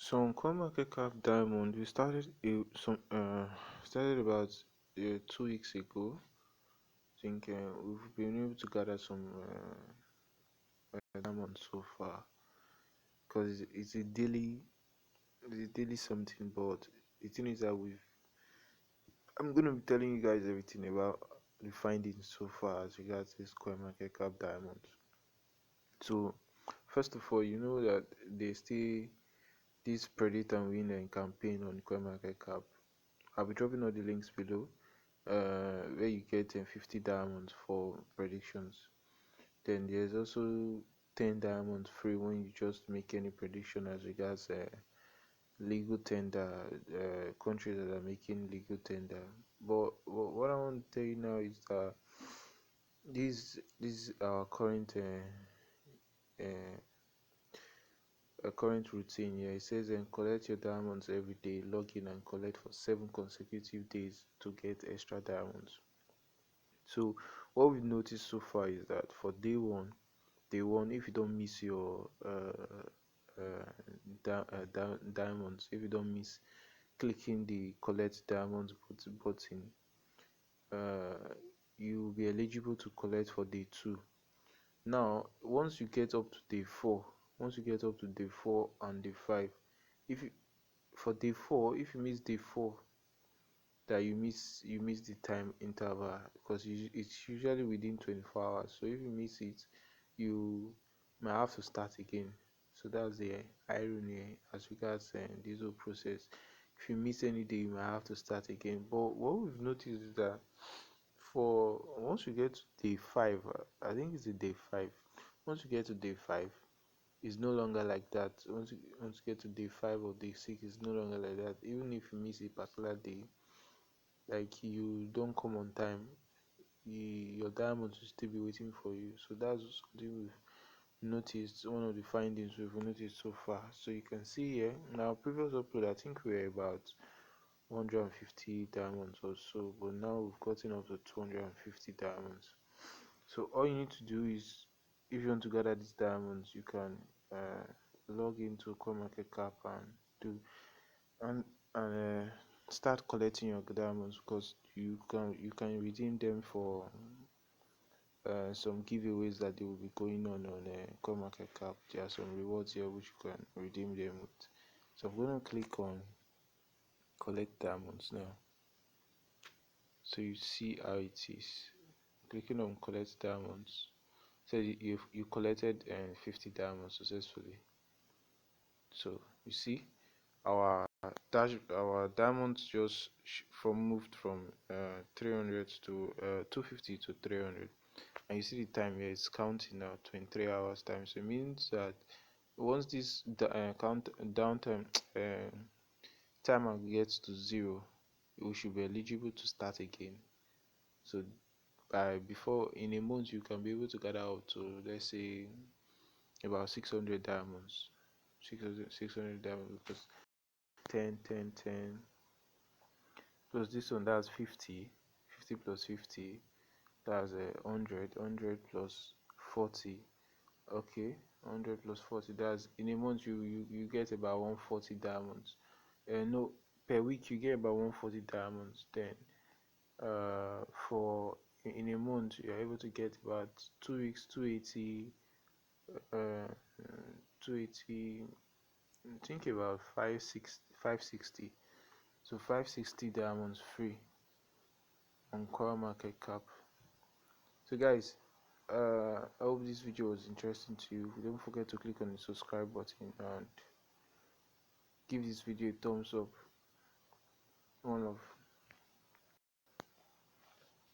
So on Coinmarketcap Diamond, we started about 2 weeks ago. I think we've been able to gather some diamonds so far because it's a daily something. But the thing is that I'm gonna be telling you guys everything about the findings so far as regards this Coinmarketcap Diamond. So first of all, you know that they still this predict and win campaign on Coinmarketcap. I'll be dropping all the links below, where you get 50 diamonds for predictions. Then there's also 10 diamonds free when you just make any prediction as regards legal tender, countries that are making legal tender. But what I want to tell you now is that this is our uh, current routine here. It says collect your diamonds every day, log in and collect for 7 consecutive days to get extra diamonds. So what we've noticed so far is that for day one, if you don't miss your diamonds, if you don't miss clicking the collect diamonds button, uh, you'll be eligible to collect for day 2. Now once you get up to day 4 and day 5, if you for day 4, if you miss day 4, that you miss the time interval, because it's usually within 24 hours. So if you miss it, you might have to start again. So that's the irony as regards this whole process. If you miss any day, you might have to start again. But what we've noticed is that for once you get to day 5, I think it's the day 5. Once you get to day 5, it's no longer like that. Once you get to day 5 or day 6, it's no longer like that. Even if you miss a particular day, like you don't come on time, your diamonds will still be waiting for you. So that's something we've noticed, one of the findings we've noticed so far. So you can see here in our previous upload, I think we were about 150 diamonds or so, but now we've gotten up to 250 diamonds. So all you need to do is, if you want to gather these diamonds, you can log into Coinmarketcap and do and start collecting your diamonds, because you can redeem them for some giveaways that they will be going on Coinmarketcap. There are some rewards here which you can redeem them with. So I'm going to click on collect diamonds now, so you see how it is. Clicking on collect diamonds, so you collected 50 diamonds successfully. So you see our diamonds just moved from 300 to 250 to 300, and you see the time here is counting now, 23 hours time. So it means that once this count downtime timer gets to 0, we should be eligible to start again. So before in a month, you can be able to gather up to, let's say, about 600 diamonds. 600 diamonds, because 10 10 10 plus this one, that's 50. 50 plus 50, that's 100 plus 40. Okay, 100 plus 40, that's in a month you get about 140 diamonds. No, per week you get about 140 diamonds. Then for in a month you're able to get about 2 weeks 280, uh 280, think about 560. So 560 diamonds free on Coinmarketcap. So guys, I hope this video was interesting to you. Don't forget to click on the subscribe button and give this video a thumbs up. One love.